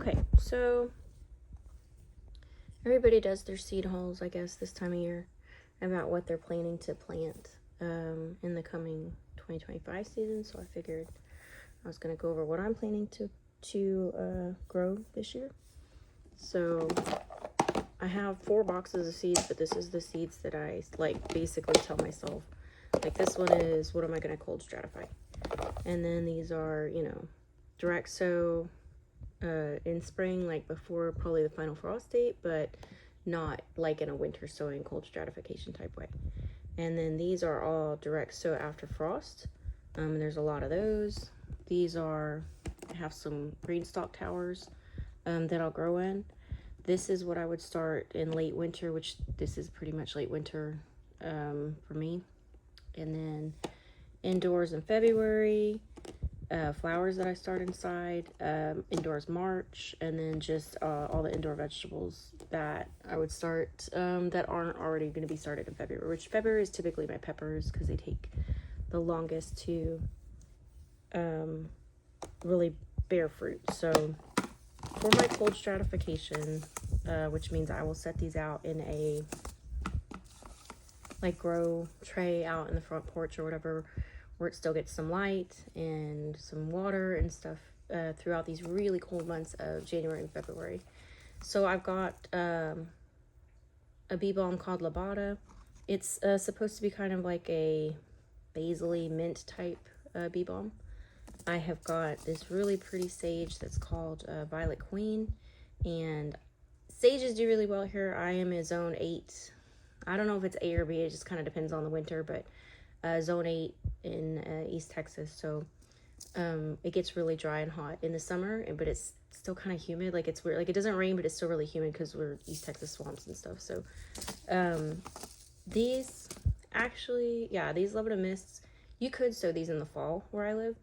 Okay, so everybody does their seed hauls, I guess, this time of year about what they're planning to plant in the coming 2025 season. So I figured I was going to go over what I'm planning to grow this year. So I have 4 boxes of seeds, but this is the seeds that I basically tell myself, like this one is, what am I going to cold stratify? And then these are, direct sow in spring, like before probably the final frost date, but not like in a winter sowing cold stratification type way. And then these are all direct sow after frost. And there's a lot of those. These I have some green stalk towers that I'll grow in. This is what I would start in late winter, which this is pretty much late winter for me. And then indoors in February, flowers that I start inside, indoors March, and then just all the indoor vegetables that I would start that aren't already going to be started in February, which February is typically my peppers because they take the longest to really bear fruit. So for my cold stratification, which means I will set these out in a grow tray out in the front porch or whatever, where it still gets some light and some water and stuff throughout these really cold months of January and February. So I've got a bee balm called Labada. It's supposed to be kind of like a basil-y mint type bee balm. I have got this really pretty sage that's called Violet Queen, and sages do really well here. I am a zone 8. I don't know if it's A or B, it just kind of depends on the winter, but zone 8 in East Texas. So it gets really dry and hot in the summer, but it's still kind of humid. Like it's weird, like it doesn't rain, but it's still really humid because we're East Texas swamps and stuff. So these actually, these Lebanon mists, you could sow these in the fall where I live.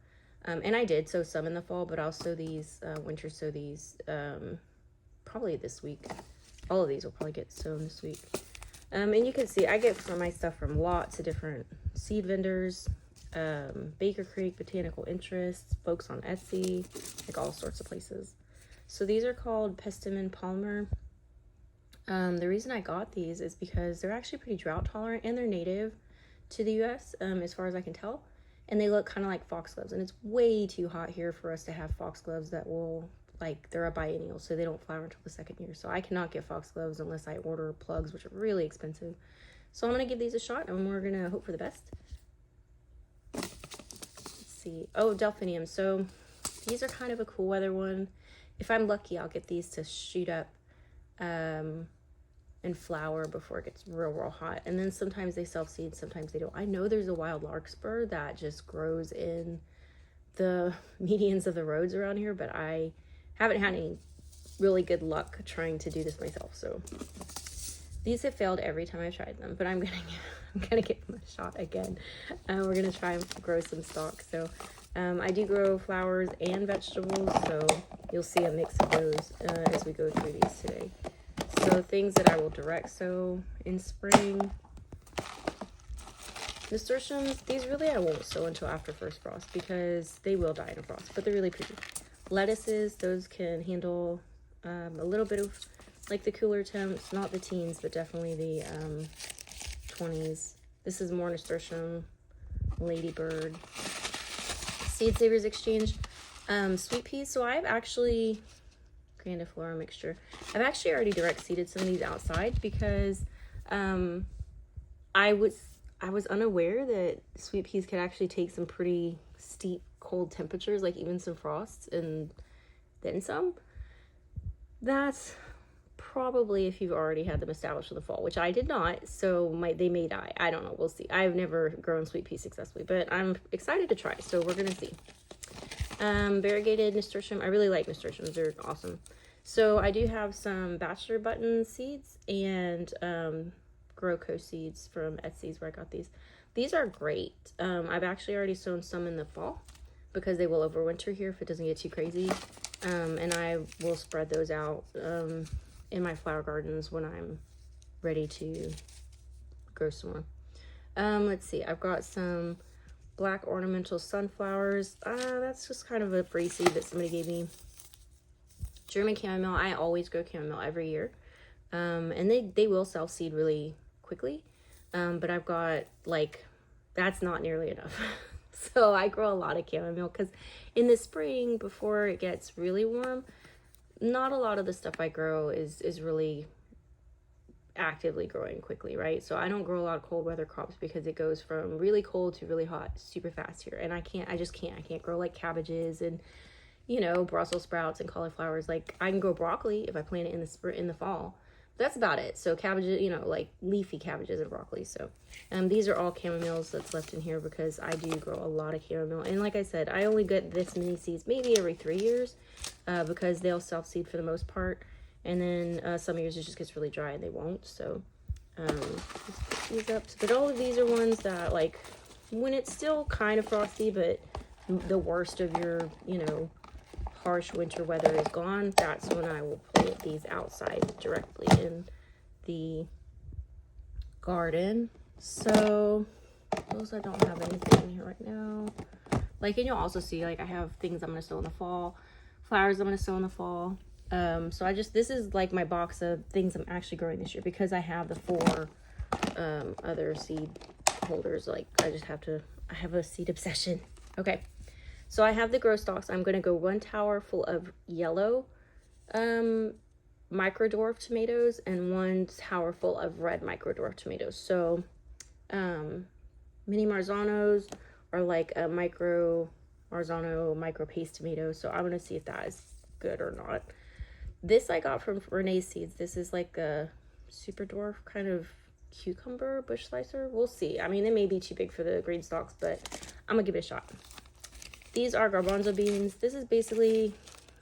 And I did sow some in the fall, but I'll sow these winter, sow these probably this week. All of these will probably get sown this week. And you can see I get my stuff from lots of different seed vendors, Baker Creek, Botanical Interests, folks on Etsy, like all sorts of places. So these are called Pestamon Palmer. The reason I got these is because they're actually pretty drought tolerant and they're native to the U.S. As far as I can tell. And they look kind of like foxgloves, and it's way too hot here for us to have foxgloves that will, they're a biennial, so they don't flower until the 2nd year. So I cannot get foxgloves unless I order plugs, which are really expensive. So I'm going to give these a shot, and we're going to hope for the best. Let's see. Oh, delphinium. So these are kind of a cool weather one. If I'm lucky, I'll get these to shoot up and flower before it gets real hot. And then sometimes they self-seed, sometimes they don't. I know there's a wild larkspur that just grows in the medians of the roads around here, but I haven't had any really good luck trying to do this myself. So these have failed every time I've tried them, but I'm gonna give them a shot again. We're gonna try and grow some stalks. So I do grow flowers and vegetables, so you'll see a mix of those as we go through these today. So things that I will direct sow in spring. Nasturtiums, these really I won't sow until after first frost because they will die in a frost, but they're really pretty. Lettuces, those can handle a little bit of the cooler temps, not the teens, but definitely the 20s. This is more nasturtium, ladybird. Seed Savers Exchange, sweet peas. So I've actually, grandiflora mixture, I've actually already direct seeded some of these outside because I was unaware that sweet peas could actually take some pretty steep cold temperatures, like even some frosts and then some. That's probably if you've already had them established in the fall, which I did not, so they may die. I don't know, we'll see. I've never grown sweet peas successfully, but I'm excited to try, so we're gonna see. Variegated nasturtium, I really like nasturtiums, they're awesome. So I do have some bachelor button seeds and Growco seeds from Etsy's where I got these. These are great. I've actually already sown some in the fall because they will overwinter here if it doesn't get too crazy. And I will spread those out in my flower gardens when I'm ready to grow some more. Let's see, I've got some black ornamental sunflowers. That's just kind of a free seed that somebody gave me. German chamomile, I always grow chamomile every year. And they will self-seed really quickly. But I've got, like, that's not nearly enough. So I grow a lot of chamomile because in the spring, before it gets really warm, not a lot of the stuff I grow is really actively growing quickly, right? So I don't grow a lot of cold weather crops because it goes from really cold to really hot super fast here. And I can't grow like cabbages and, you know, Brussels sprouts and cauliflowers. Like, I can grow broccoli if I plant it in the spring, in the fall. That's about it. So cabbages, you know, like leafy cabbages and broccoli. So these are all chamomiles that's left in here because I do grow a lot of chamomile. And like I said, I only get this many seeds maybe every 3 years because they'll self-seed for the most part. And then some years it just gets really dry and they won't. So let's put these up. But all of these are ones that, like, when it's still kind of frosty, but the worst of your, you know, harsh winter weather is gone, that's when I will plant these outside directly in the garden. So those, I don't have anything in here right now. Like, and you'll also see, like, I have things I'm going to sow in the fall, flowers I'm going to sow in the fall. So this is like my box of things I'm actually growing this year because I have the 4 other seed holders. Like, I have a seed obsession. Okay. So I have the grow stalks. I'm going to go 1 tower full of yellow micro dwarf tomatoes and 1 tower full of red micro dwarf tomatoes. So mini Marzanos are like a micro Marzano micro paste tomato. So I'm going to see if that is good or not. This I got from Renee's Seeds. This is like a super dwarf kind of cucumber bush slicer. We'll see. I mean, they may be too big for the green stalks, but I'm going to give it a shot. These are garbanzo beans. This is basically,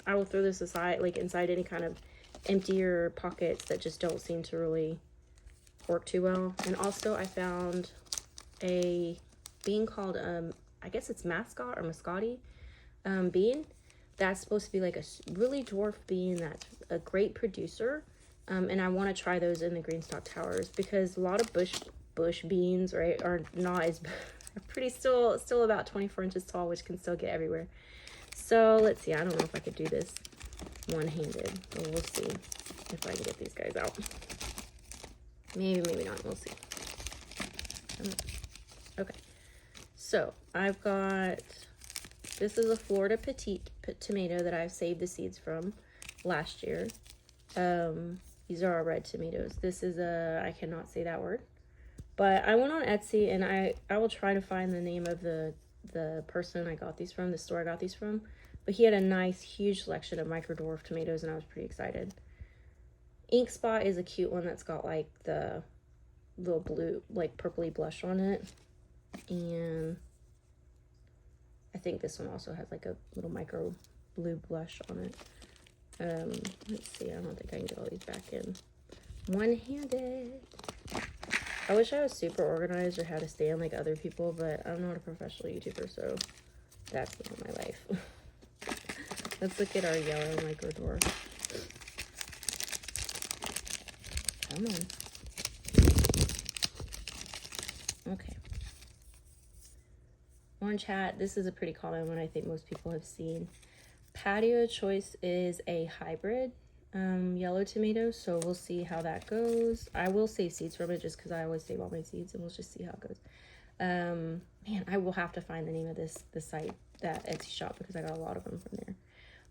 I will throw this aside, like inside any kind of emptier pockets that just don't seem to really work too well. And also I found a bean called, I guess it's mascot or mascotti bean. That's supposed to be like a really dwarf bean that's a great producer. And I want to try those in the green stalk towers because a lot of bush beans, right, are not as pretty, still about 24 inches tall, which can still get everywhere. So let's see. I don't know if I could do this one-handed, but we'll see if I can get these guys out. Maybe not. We'll see. Okay. So I've got, this is a Florida Petite tomato that I've saved the seeds from last year. These are our red tomatoes. This is I cannot say that word. But I went on Etsy and I will try to find the name of the person I got these from, the store I got these from. But he had a nice, huge selection of micro dwarf tomatoes and I was pretty excited. Ink Spot is a cute one that's got like the little blue, like purpley blush on it. And I think this one also has like a little micro blue blush on it. Let's see, I don't think I can get all these back in one-handed. I wish I was super organized or had to stand like other people, but I'm not a professional YouTuber, so that's not my life. Let's look at our yellow micro dwarf. Come on. Okay. Orange Hat. This is a pretty common one I think most people have seen. Patio Choice is a hybrid yellow tomato, so we'll see how that goes. I will save seeds from it just because I always save all my seeds, and we'll just see how it goes. Man, I will have to find the name of the site, that Etsy shop, because I got a lot of them from there.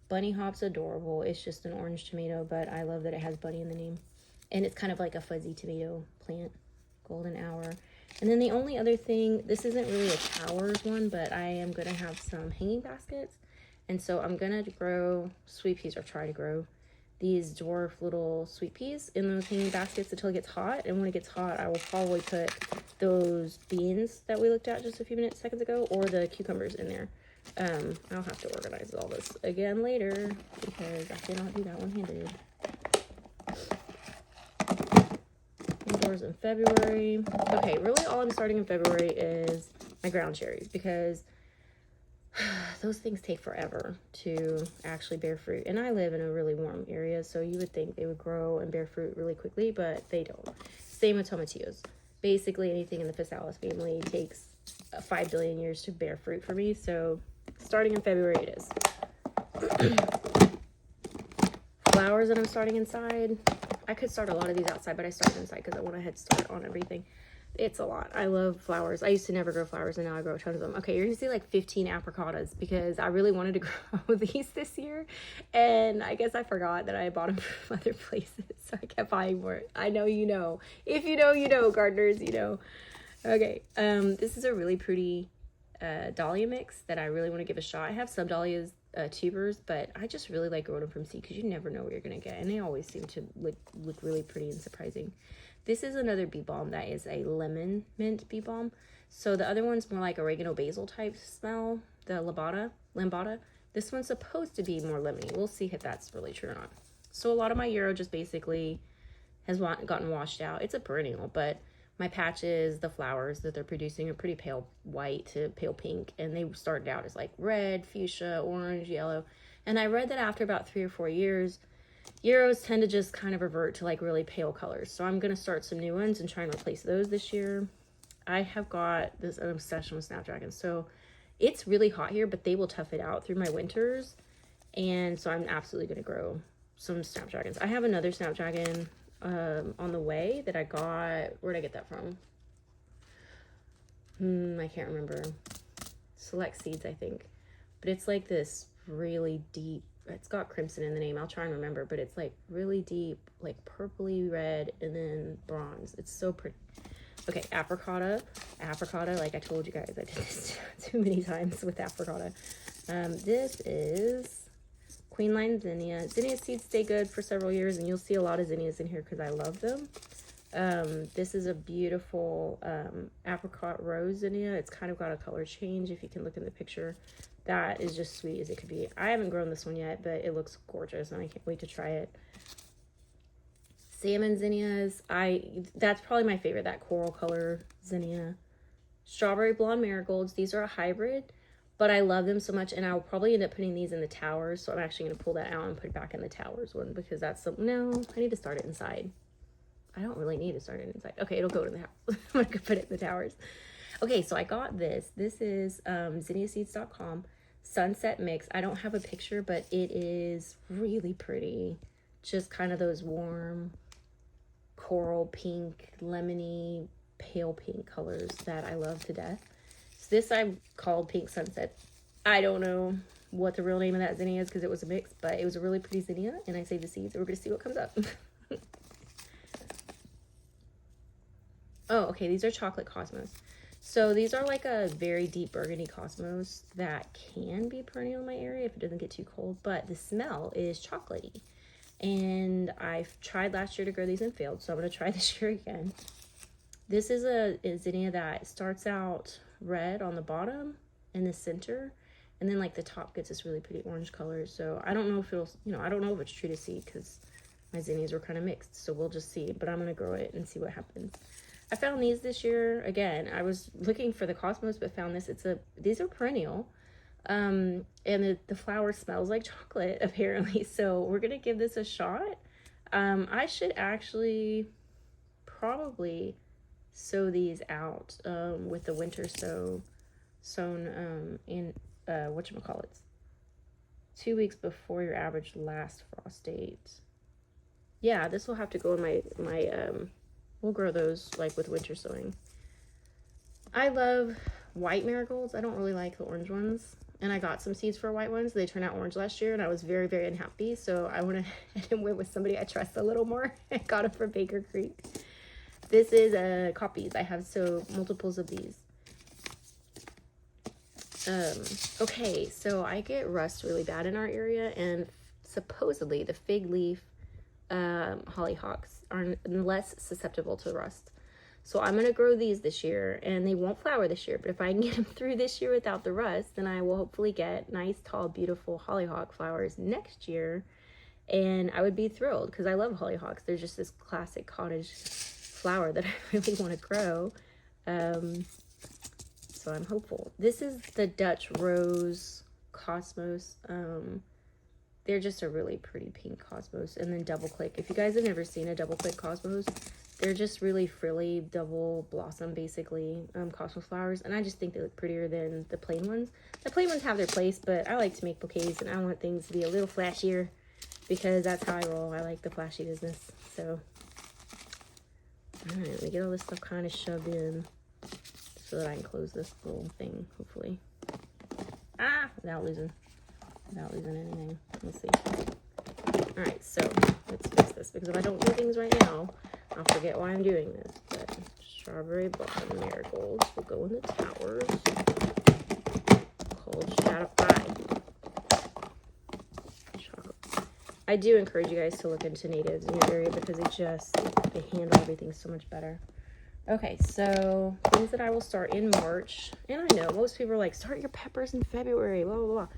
Bunny Hop's adorable. It's just an orange tomato, but I love that it has bunny in the name. And it's kind of like a fuzzy tomato plant. Golden Hour. And then the only other thing, this isn't really a towers one, but I am going to have some hanging baskets. And so I'm going to grow sweet peas, or try to grow these dwarf little sweet peas in those hanging baskets until it gets hot. And when it gets hot, I will probably put those beans that we looked at just a few seconds ago, or the cucumbers in there. I'll have to organize all this again later because I cannot do that one-handed. Indoors in February. Okay, really all I'm starting in February is my ground cherries because those things take forever to actually bear fruit. And I live in a really warm area, so you would think they would grow and bear fruit really quickly, but they don't. Same with tomatillos. Basically, anything in the Physalis family takes 5 billion years to bear fruit for me, so starting in February it is. flowers that I'm starting inside. I could start a lot of these outside, but I started inside because I want to head start on everything. It's a lot. I love flowers. I used to never grow flowers, and now I grow tons of them. Okay, you're gonna see like 15 apricotas because I really wanted to grow these this year, and I guess I forgot that I bought them from other places, so I kept buying more. I know you know. If you know, you know, gardeners, you know. Okay, this is a really pretty dahlia mix that I really want to give a shot. I have some dahlias tubers, but I just really like growing them from seed because you never know what you're gonna get, and they always seem to look really pretty and surprising. This is another bee balm that is a lemon mint bee balm. So the other one's more like oregano basil type smell, the lambada. This one's supposed to be more lemony. We'll see if that's really true or not. So a lot of my yarrow just basically has gotten washed out. It's a perennial, but my patches, the flowers that they're producing are pretty pale white to pale pink, and they started out as like red, fuchsia, orange, yellow. And I read that after about 3 or 4 years, yarrows tend to just kind of revert to like really pale colors. So I'm going to start some new ones and try and replace those this year. I have got this obsession with snapdragons. So it's really hot here, but they will tough it out through my winters. And so I'm absolutely going to grow some snapdragons. I have another snapdragon on the way that I got. Where'd I get that from? I can't remember. Select Seeds, I think. But it's like this really deep, it's got crimson in the name. I'll try and remember, but it's like really deep, like purpley red and then bronze. It's so pretty. Okay, apricota, like I told you guys, I did this too many times with apricota. This is Queen Line Zinnia. Zinnia seeds stay good for several years, and you'll see a lot of zinnias in here because I love them. This is a beautiful apricot rose zinnia. It's kind of got a color change if you can look in the picture. That is just sweet as it could be. I haven't grown this one yet, but it looks gorgeous, and I can't wait to try it. Salmon zinnias. That's probably my favorite, that coral color zinnia. Strawberry blonde marigolds. These are a hybrid, but I love them so much, and I'll probably end up putting these in the towers, so I'm actually going to pull that out and put it back in the towers one because that's no, I need to start it inside. I don't really need to start it inside. Okay, it'll go to the house. I'm going to put it in the towers. Okay, so I got this. This is zinniaseeds.com. Sunset mix. I don't have a picture, but it is really pretty. Just kind of those warm coral pink, lemony, pale pink colors that I love to death. So this I called Pink Sunset. I don't know what the real name of that zinnia is because it was a mix, but it was a really pretty zinnia, and I saved the seeds, and we're going to see what comes up. Oh, okay, these are chocolate cosmos. So these are like a very deep burgundy cosmos that can be perennial in my area if it doesn't get too cold, but the smell is chocolatey. And I've tried last year to grow these and failed, so I'm going to try this year again. This is a zinnia that starts out red on the bottom in the center, and then like the top gets this really pretty orange color. So I don't know if it'll, I don't know if it's true to seed because my zinnias were kind of mixed, so we'll just see. But I'm going to grow it and see what happens. I found these this year. Again, I was looking for the cosmos, but found this. These are perennial. And the flower smells like chocolate, apparently. So we're going to give this a shot. I should actually probably sow these out with the winter sown in, whatchamacallits, 2 weeks before your average last frost date. Yeah, this will have to go in my we'll grow those like with winter sowing. I love white marigolds. I don't really like the orange ones. And I got some seeds for white ones. They turned out orange last year, and I was very, very unhappy. So I went ahead and went with somebody I trust a little more. I got them from Baker Creek. This is copies. I have multiples of these. Okay, so I get rust really bad in our area, and supposedly the fig leaf hollyhocks are less susceptible to rust. So I'm going to grow these this year, and they won't flower this year, but if I can get them through this year without the rust, then I will hopefully get nice, tall, beautiful hollyhock flowers next year, and I would be thrilled because I love hollyhocks. They're just this classic cottage flower that I really want to grow, so I'm hopeful. This is the Dutch Rose Cosmos. They're just a really pretty pink cosmos. And then Double Click. If you guys have never seen a Double Click cosmos, they're just really frilly, double blossom, basically, cosmos flowers. And I just think they look prettier than the plain ones. The plain ones have their place, but I like to make bouquets, and I want things to be a little flashier. because that's how I roll. I like the flashy business. So, all right, let me get all this stuff kind of shoved in so that I can close this little thing, hopefully. Without losing anything. Let's see. All right, so let's fix this, because if I don't do things right now, I'll forget why I'm doing this. But strawberry blonde marigolds will go in the towers. Cold stratified chocolate. I do encourage you guys to look into natives in your area, because they handle everything so much better. Okay, so things that I will start in March. And I know most people are like, start your peppers in February, blah, blah, blah.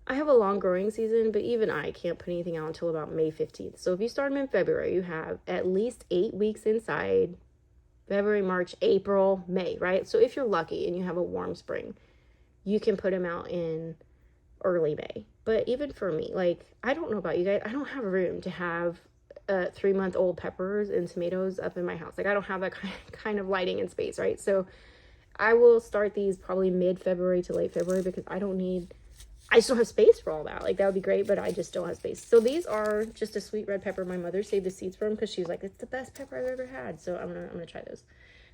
I have a long growing season, but even I can't put anything out until about May 15th. So if you start them in February, you have at least 8 weeks inside. February, March, April, May, right? So if you're lucky and you have a warm spring, you can put them out in early May. But even for me, like, I don't know about you guys, I don't have room to have 3-month-old peppers and tomatoes up in my house. Like, I don't have that kind of lighting and space, right? So I will start these probably mid-February to late February, because I just don't have space for all that. Like, that would be great, but I just don't have space. So these are just a sweet red pepper my mother saved the seeds from, because she was like, it's the best pepper I've ever had. So I'm gonna try those.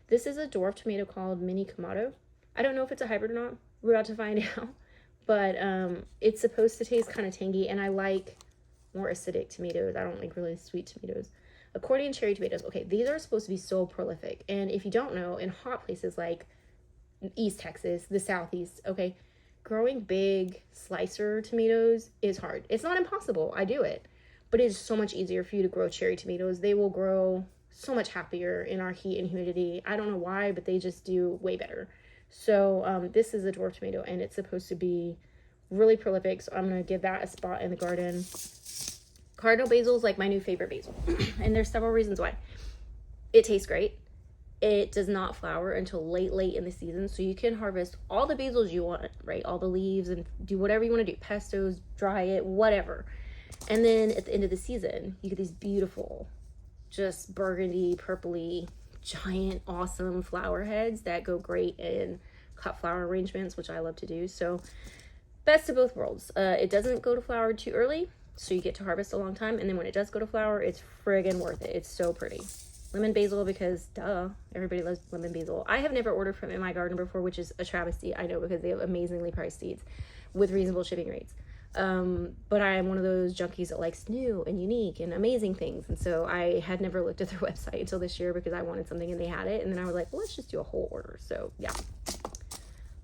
This is a dwarf tomato called Mini Kamado. I don't know if it's a hybrid or not. We're about to find out. But it's supposed to taste kind of tangy, and I like more acidic tomatoes. I don't like really sweet tomatoes. Accordion cherry tomatoes. Okay, these are supposed to be so prolific. And if you don't know, in hot places like East Texas, the Southeast, okay, growing big slicer tomatoes is hard. It's not impossible. I do it. But it is so much easier for you to grow cherry tomatoes. They will grow so much happier in our heat and humidity. I don't know why, but they just do way better. So this is a dwarf tomato, and it's supposed to be really prolific. So I'm going to give that a spot in the garden. Cardinal basil is like my new favorite basil. And there's several reasons why. It tastes great. It does not flower until late in the season. So you can harvest all the basils you want, right? All the leaves, and do whatever you want to do. Pestos, dry it, whatever. And then at the end of the season, you get these beautiful, just burgundy, purpley, giant, awesome flower heads that go great in cut flower arrangements, which I love to do. So best of both worlds. It doesn't go to flower too early, so you get to harvest a long time. And then when it does go to flower, it's friggin' worth it. It's so pretty. Lemon basil, because duh, everybody loves lemon basil. I have never ordered from in my garden before, which is a travesty, I know, because they have amazingly priced seeds with reasonable shipping rates. But I am one of those junkies that likes new and unique and amazing things. And so I had never looked at their website until this year, because I wanted something and they had it. And then I was like, well, let's just do a whole order. So yeah,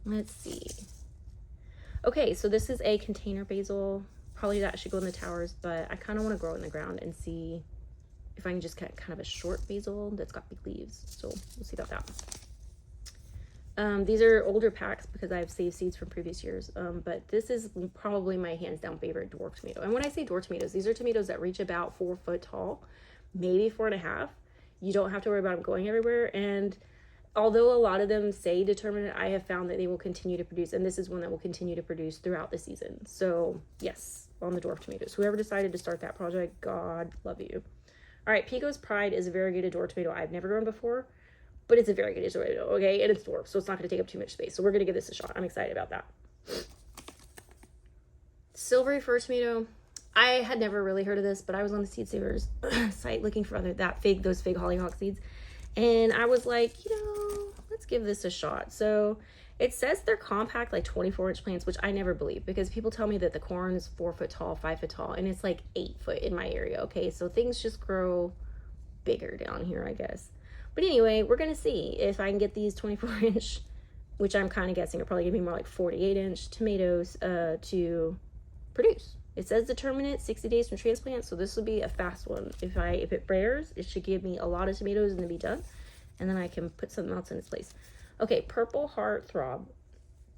let's see. Okay, so this is a container basil. Probably that should go in the towers, but I kind of want to grow it in the ground and see if I can just get kind of a short basil that's got big leaves. So we'll see about that. These are older packs because I've saved seeds from previous years. But this is probably my hands down favorite dwarf tomato. And when I say dwarf tomatoes, these are tomatoes that reach about 4 foot tall, maybe 4.5. You don't have to worry about them going everywhere. And although a lot of them say determinate, I have found that they will continue to produce. And this is one that will continue to produce throughout the season. So yes, on the dwarf tomatoes. Whoever decided to start that project, God love you. All right, Pico's Pride is a variegated dwarf tomato I've never grown before, but it's a variegated tomato, okay? And it's dwarf, so it's not going to take up too much space. So we're going to give this a shot. I'm excited about that. Silvery Fir tomato. I had never really heard of this, but I was on the Seed Savers site looking for those fig hollyhock seeds. And I was like, let's give this a shot. So it says they're compact, like 24-inch plants, which I never believe, because people tell me that the corn is 4 foot tall, 5 foot tall, and it's like 8 foot in my area. Okay, so things just grow bigger down here, I guess. But anyway, we're going to see if I can get these 24-inch, which I'm kind of guessing are probably going to be more like 48-inch tomatoes to produce. It says determinate 60 days from transplant, so this will be a fast one. If it bears, it should give me a lot of tomatoes and then be done, and then I can put something else in its place. Okay, Purple Heart Throb.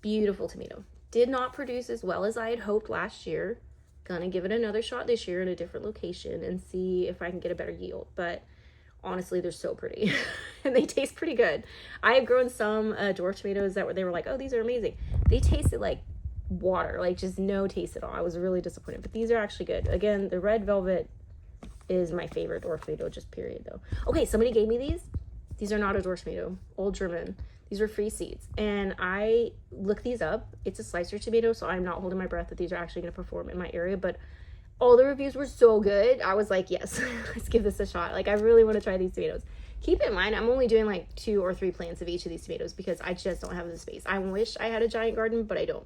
Beautiful tomato. Did not produce as well as I had hoped last year. Gonna give it another shot this year in a different location and see if I can get a better yield. But honestly, they're so pretty. And they taste pretty good. I have grown some dwarf tomatoes that they were like, oh, these are amazing. They tasted like water, like just no taste at all. I was really disappointed. But these are actually good. Again, the red velvet is my favorite dwarf tomato, just period though. Okay, somebody gave me these. These are not a dwarf tomato. Old German. These were free seeds, and I looked these up. It's a slicer tomato, so I'm not holding my breath that these are actually going to perform in my area, but all the reviews were so good. I was like, yes, let's give this a shot. Like, I really want to try these tomatoes. Keep in mind, I'm only doing like 2 or 3 plants of each of these tomatoes because I just don't have the space. I wish I had a giant garden, but I don't.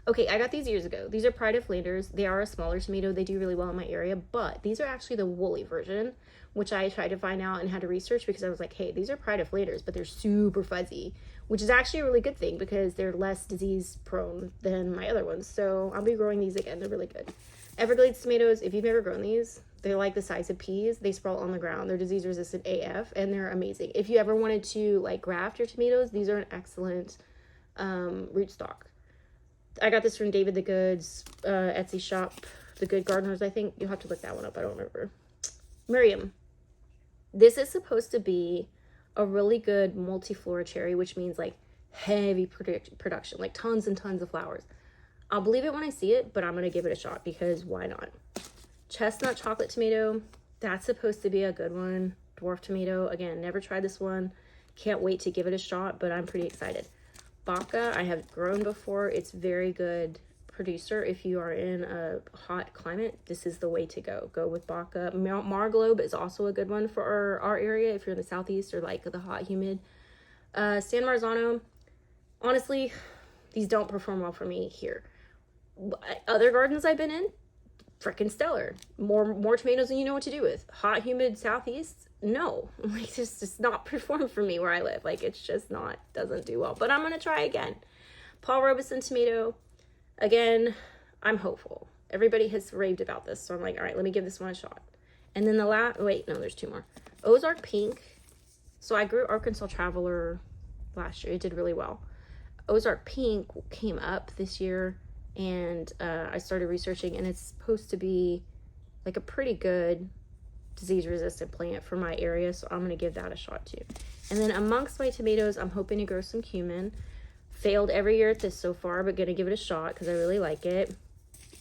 Okay, I got these years ago. These are Pride of Flanders. They are a smaller tomato. They do really well in my area, but these are actually the woolly version, which I tried to find out and had to research because I was like, hey, these are Pride of Flanders, but they're super fuzzy, which is actually a really good thing because they're less disease prone than my other ones. So I'll be growing these again. They're really good. Everglades tomatoes, if you've never grown these, they're like the size of peas. They sprout on the ground. They're disease resistant AF, and they're amazing. If you ever wanted to like graft your tomatoes, these are an excellent rootstock. I got this from David the Good's Etsy shop, The Good Gardeners, I think. You'll have to look that one up. I don't remember. Miriam. This is supposed to be a really good multiflora cherry, which means like heavy production, like tons and tons of flowers. I'll believe it when I see it, but I'm going to give it a shot because why not? Chestnut chocolate tomato. That's supposed to be a good one. Dwarf tomato. Again, never tried this one. Can't wait to give it a shot, but I'm pretty excited. Baka, I have grown before. It's very good producer. If you are in a hot climate, this is the way to go. Go with Baka. Marglobe is also a good one for our area if you're in the southeast or like the hot, humid. San Marzano, honestly, these don't perform well for me here. Other gardens I've been in, freaking stellar. More tomatoes than you know what to do with. Hot, humid southeast, no. Like, it's just not performed for me where I live. Like, it's just not, doesn't do well. But I'm going to try again. Paul Robeson tomato. Again, I'm hopeful. Everybody has raved about this. So I'm like, all right, let me give this one a shot. And then wait, no, there's 2 more. Ozark Pink. So I grew Arkansas Traveler last year. It did really well. Ozark Pink came up this year. And I started researching, and it's supposed to be like a pretty good disease-resistant plant for my area, so I'm going to give that a shot too. And then amongst my tomatoes, I'm hoping to grow some cumin. Failed every year at this so far, but going to give it a shot because I really like it.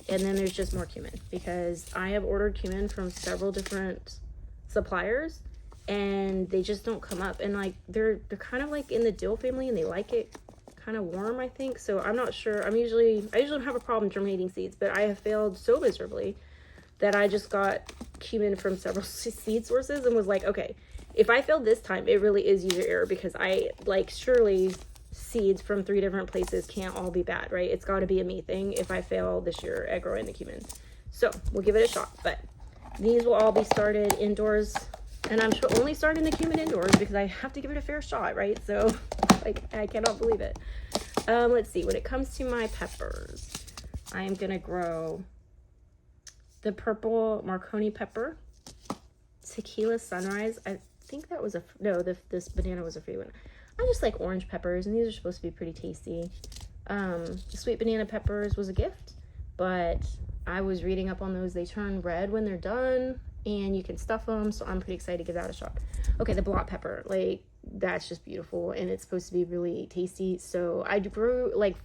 And then there's just more cumin because I have ordered cumin from several different suppliers, and they just don't come up. And like they're kind of like in the dill family, and they like it kind of warm, I think. So I'm not sure. I usually don't have a problem germinating seeds, but I have failed so miserably that I just got cumin from several seed sources and was like, okay, if I failed this time, it really is user error because I like surely seeds from 3 different places can't all be bad, right? It's got to be a me thing if I fail this year at growing the cumin. So we'll give it a shot, but these will all be started indoors. And I'm only starting the cumin indoors because I have to give it a fair shot, right? So, like, I cannot believe it. Let's see. When it comes to my peppers, I am going to grow the purple Marconi pepper, Tequila Sunrise. I think that was this banana was a free one. I just like orange peppers, and these are supposed to be pretty tasty. The sweet banana peppers was a gift, but I was reading up on those. They turn red when they're done, and you can stuff them, so I'm pretty excited to give that a shot. Okay, the blot pepper, like, that's just beautiful, and it's supposed to be really tasty. So I grew, like,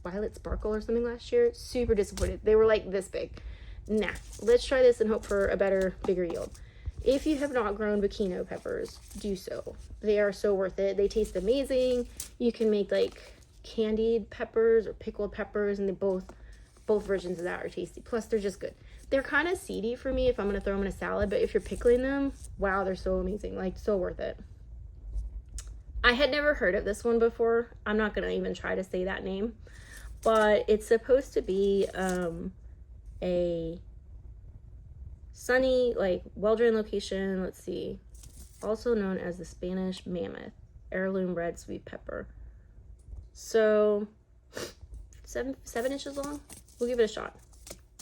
Violet Sparkle or something last year. Super disappointed. They were, like, this big. Nah, let's try this and hope for a better, bigger yield. If you have not grown Bikino peppers, do so. They are so worth it. They taste amazing. You can make, like, candied peppers or pickled peppers, and they both versions of that are tasty. Plus, they're just good. They're kind of seedy for me if I'm going to throw them in a salad, but if you're pickling them, wow, they're so amazing. Like, so worth it. I had never heard of this one before. I'm not going to even try to say that name, but it's supposed to be a sunny, like, well-drained location. Let's see. Also known as the Spanish Mammoth, heirloom red sweet pepper. So, 7 inches long. We'll give it a shot.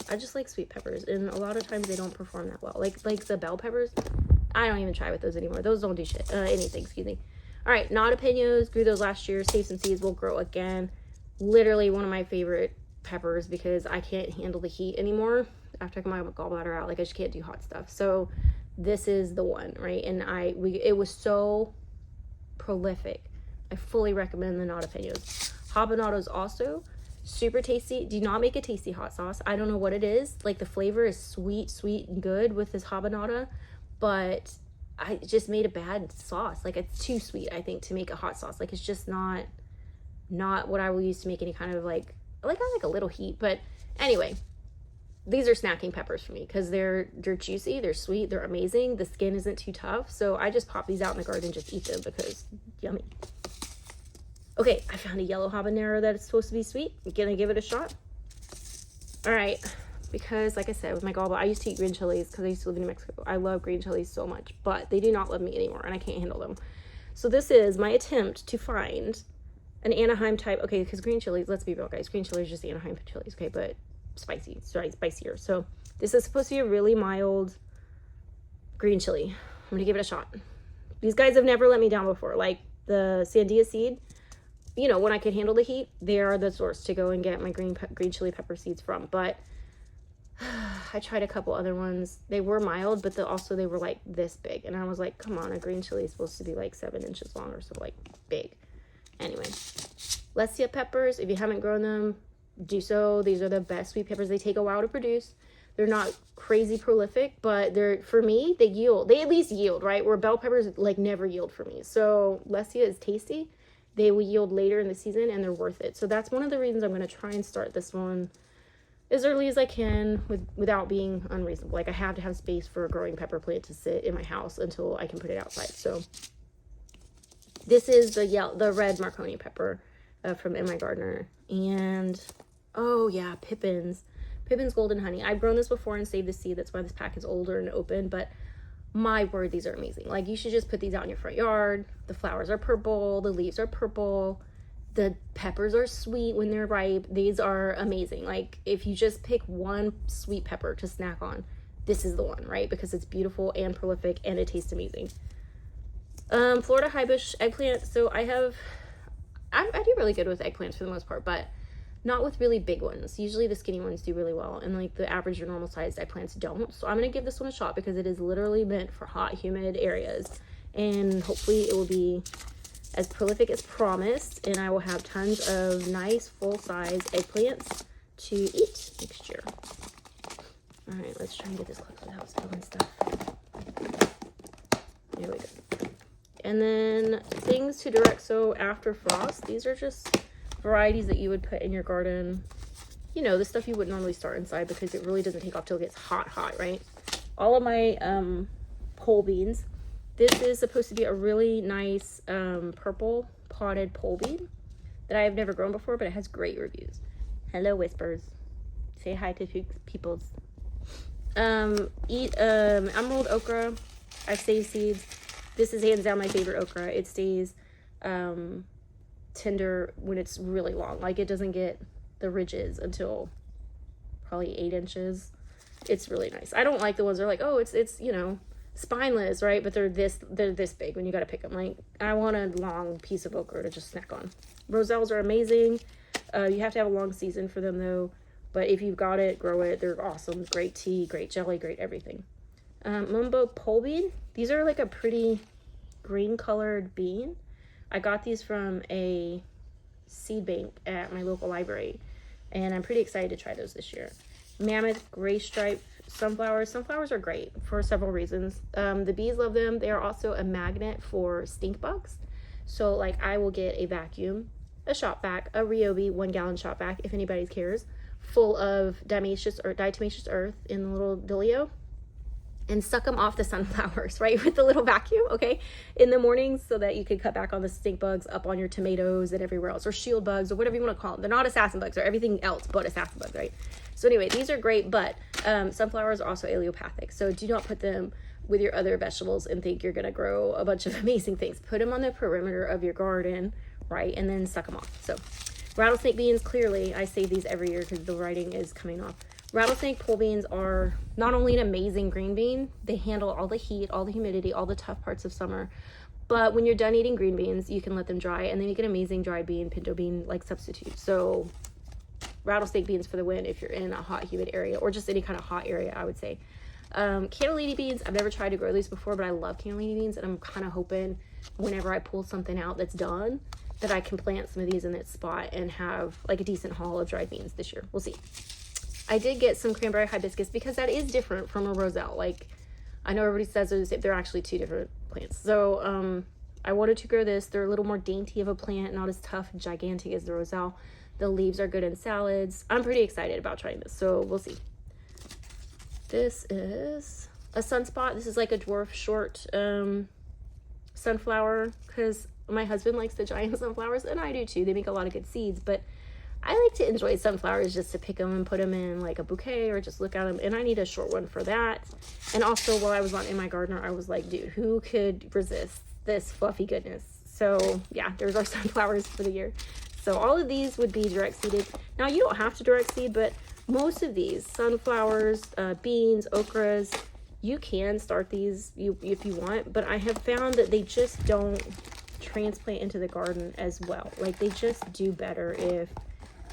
I just like sweet peppers, and a lot of times they don't perform that well. Like the bell peppers, I don't even try with those anymore. Those don't do shit. Anything, excuse me. All right, jalapenos, grew those last year. Saved some seeds, will grow again. Literally one of my favorite peppers because I can't handle the heat anymore after I get my gallbladder out. Like, I just can't do hot stuff. So this is the one, right? And it was so prolific. I fully recommend the jalapenos. Habaneros also. Super tasty. Do not make a tasty hot sauce. I don't know what it is. Like, the flavor is sweet and good with this habanero, but I just made a bad sauce. Like, it's too sweet, I think, to make a hot sauce. Like, it's just not what I will use to make any kind of like I like a little heat. But anyway, these are snacking peppers for me because they're juicy, they're sweet, they're amazing. The skin isn't too tough. So I just pop these out in the garden and just eat them because yummy. Okay, I found a yellow habanero that is supposed to be sweet. I'm gonna give it a shot. All right, because like I said, with my gallbladder, I used to eat green chilies because I used to live in New Mexico. I love green chilies so much, but they do not love me anymore and I can't handle them. So this is my attempt to find an Anaheim type. Okay, because green chilies, let's be real guys, green chilies are just Anaheim chilies, okay, but spicier. So this is supposed to be a really mild green chili. I'm gonna give it a shot. These guys have never let me down before. Like the Sandia seed, you know, when I could handle the heat, they are the source to go and get my green chili pepper seeds from. But I tried a couple other ones. They were mild, but also they were like this big, and I was like, come on, a green chili is supposed to be like 7 inches long or so, like big. Anyway, Lecia peppers, if you haven't grown them, do so. These are the best sweet peppers. They take a while to produce. They're not crazy prolific, but they're, for me, they yield. They at least yield, right? Where bell peppers like never yield for me. So Lecia is tasty. They will yield later in the season and they're worth it. So that's one of the reasons I'm going to try and start this one as early as I can without being unreasonable. Like I have to have space for a growing pepper plant to sit in my house until I can put it outside. So this is the red Marconi pepper from In My Gardener. And oh yeah, Pippin's Golden Honey. I've grown this before and saved the seed. That's why this pack is older and open, but my word, these are amazing. Like you should just put these out in your front yard. The flowers are purple, the leaves are purple, the peppers are sweet when they're ripe. These are amazing. Like if you just pick one sweet pepper to snack on, this is the one, right? Because it's beautiful and prolific and it tastes amazing. Florida high bush eggplant. So I do really good with eggplants for the most part, but not with really big ones. Usually the skinny ones do really well, and like the average or normal sized eggplants don't. So I'm gonna give this one a shot because it is literally meant for hot, humid areas, and hopefully it will be as prolific as promised, and I will have tons of nice full-size eggplants to eat next year. All right, let's try and get this close without spilling stuff. There we go. And then things to direct sow after frost. These are just varieties that you would put in your garden. You know, the stuff you wouldn't normally start inside because it really doesn't take off till it gets hot, right? All of my pole beans. This is supposed to be a really nice purple potted pole bean that I have never grown before, but it has great reviews. Hello, Whispers. Say hi to peoples. Eat emerald okra. I've saved seeds. This is hands down my favorite okra. It stays tender when it's really long. Like it doesn't get the ridges until probably 8 inches. It's really nice. I don't like the ones that are like, oh, it's you know, spineless, right? But they're this big when you got to pick them. Like I want a long piece of okra to just snack on. Roselles are amazing. You have to have a long season for them though. But if you've got it, grow it. They're awesome. Great tea, great jelly, great everything. Mumbo pole bean. These are like a pretty green colored bean. I got these from a seed bank at my local library, and I'm pretty excited to try those this year. Mammoth gray stripe sunflowers. Sunflowers are great for several reasons. The bees love them. They are also a magnet for stink bugs. So like I will get a vacuum, a shop vac, a Ryobi 1 gallon shop vac, if anybody cares, full of diatomaceous earth in the little dealio, and suck them off the sunflowers, right, with the little vacuum, okay, in the mornings, so that you can cut back on the stink bugs up on your tomatoes and everywhere else, or shield bugs, or whatever you want to call them. They're not assassin bugs, or everything else but assassin bugs, right? So anyway, these are great, but sunflowers are also allelopathic, so do not put them with your other vegetables and think you're going to grow a bunch of amazing things. Put them on the perimeter of your garden, right, and then suck them off. So rattlesnake beans, clearly, I save these every year because the writing is coming off. Rattlesnake pole beans are not only an amazing green bean, they handle all the heat, all the humidity, all the tough parts of summer. But when you're done eating green beans, you can let them dry and they make an amazing dried bean, pinto bean like substitute. So rattlesnake beans for the win if you're in a hot, humid area, or just any kind of hot area, I would say. Cannellini beans, I've never tried to grow these before, but I love cannellini beans, and I'm kind of hoping whenever I pull something out that's done, that I can plant some of these in that spot and have like a decent haul of dried beans this year. We'll see. I did get some cranberry hibiscus because that is different from a roselle. Like I know everybody says they're actually 2 different plants. So I wanted to grow this. They're a little more dainty of a plant, not as tough and gigantic as the roselle. The leaves are good in salads. I'm pretty excited about trying this, so we'll see. This is a sunspot. This is like a dwarf short sunflower, because my husband likes the giant sunflowers, and I do too. They make a lot of good seeds, but I like to enjoy sunflowers just to pick them and put them in like a bouquet or just look at them, and I need a short one for that. And also, while I was on In My Gardener, I was like, dude, who could resist this fluffy goodness? So yeah, there's our sunflowers for the year. So all of these would be direct seeded. Now, you don't have to direct seed, but most of these sunflowers, beans, okras, you can start these if you want, but I have found that they just don't transplant into the garden as well. Like, they just do better if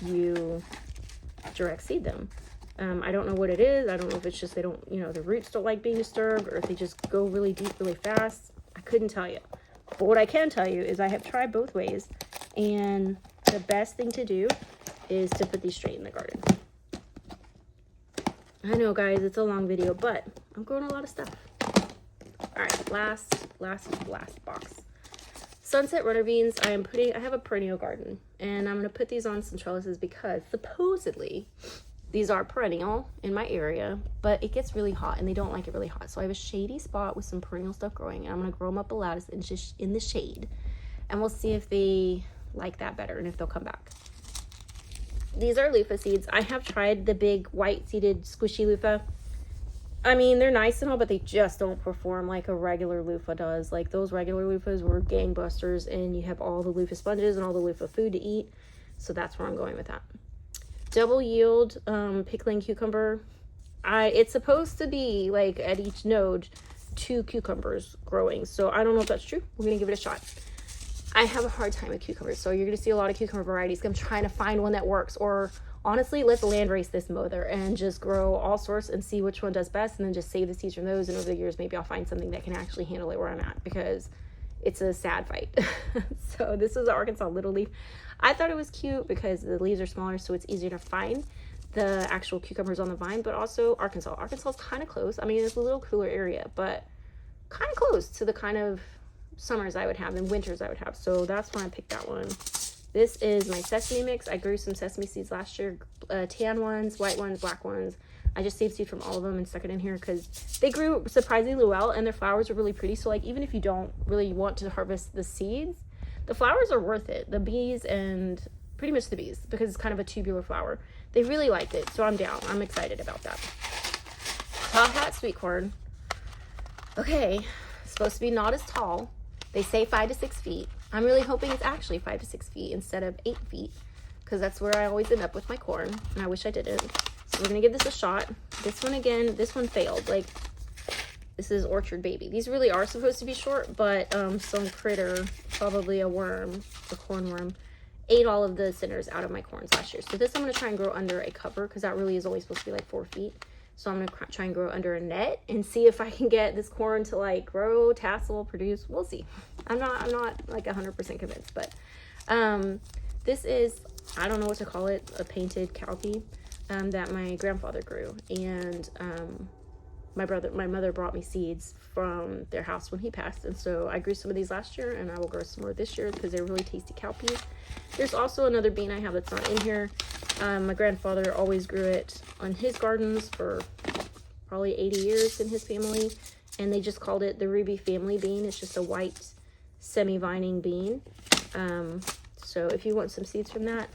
you direct seed them. I don't know what it is. I don't know if it's just they don't, the roots don't like being disturbed, or if they just go really deep really fast. I couldn't tell you. But what I can tell you is I have tried both ways, and the best thing to do is to put these straight in the garden. I know, guys, it's a long video, but I'm growing a lot of stuff. All right, last box. Sunset runner beans. I have a perennial garden, and I'm going to put these on some trellises because supposedly these are perennial in my area, but it gets really hot and they don't like it really hot. So I have a shady spot with some perennial stuff growing, and I'm going to grow them up a lattice in the shade, and we'll see if they like that better and if they'll come back. These are loofah seeds. I have tried the big white seeded squishy loofah. I mean, they're nice and all, but they just don't perform like a regular loofah does. Like, those regular loofahs were gangbusters, and you have all the loofah sponges and all the loofah food to eat. So that's where I'm going with that. Double yield pickling cucumber. It's supposed to be like at each node 2 cucumbers growing. So I don't know if that's true. We're going to give it a shot. I have a hard time with cucumbers, so you're going to see a lot of cucumber varieties. I'm trying to find one that works, or honestly, let's land race this mother and just grow all sorts and see which one does best, and then just save the seeds from those, and over the years maybe I'll find something that can actually handle it where I'm at, because it's a sad fight. So this is the Arkansas Little Leaf. I thought it was cute because the leaves are smaller, so it's easier to find the actual cucumbers on the vine, but also Arkansas is kind of close. I mean, it's a little cooler area, but kind of close to the kind of summers I would have and winters I would have. So that's why I picked that one. This is my sesame mix. I grew some sesame seeds last year, tan ones, white ones, black ones. I just saved seed from all of them and stuck it in here because they grew surprisingly well, and their flowers are really pretty. So like, even if you don't really want to harvest the seeds, the flowers are worth it. The bees, and pretty much the bees, because it's kind of a tubular flower, they really liked it. So I'm down. I'm excited about that. Tall hat sweet corn. Okay, it's supposed to be not as tall. They say 5 to 6 feet. I'm really hoping it's actually 5 to 6 feet instead of 8 feet, because that's where I always end up with my corn, and I wish I didn't. So we're gonna give this a shot. This one again, this one failed. Like, this is Orchard Baby. These really are supposed to be short, but some critter, probably a worm, a corn worm, ate all of the centers out of my corns last year. So this I'm gonna try and grow under a cover, because that really is only supposed to be like 4 feet. So I'm gonna try and grow under a net and see if I can get this corn to like grow, tassel, produce. We'll see. I'm not like 100% convinced, but this is, I don't know what to call it, a painted cowpea that my grandfather grew, and my mother brought me seeds from their house when he passed, and so I grew some of these last year, and I will grow some more this year because they're really tasty cowpeas. There's also another bean I have that's not in here. My grandfather always grew it on his gardens for probably 80 years in his family, and they just called it the Ruby family bean. It's just a white semi-vining bean. So if you want some seeds from that,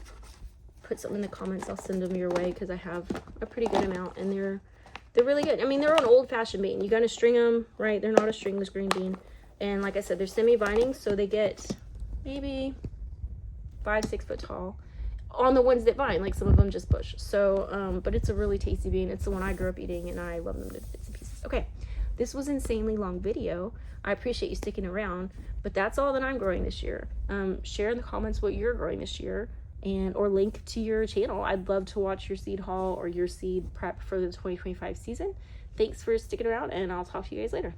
put something in the comments. I'll send them your way because I have a pretty good amount, and they're really good. I mean, they're an old-fashioned bean. You gotta string them, right? They're not a stringless green bean. And like I said, they're semi-vining, so they get maybe 5-6 foot tall on the ones that vine. Like, some of them just bush. So, but it's a really tasty bean. It's the one I grew up eating, and I love them to bits and pieces. Okay, this was an insanely long video. I appreciate you sticking around, but that's all that I'm growing this year. Share in the comments what you're growing this year, and or link to your channel. I'd love to watch your seed haul or your seed prep for the 2025 season. Thanks for sticking around, and I'll talk to you guys later.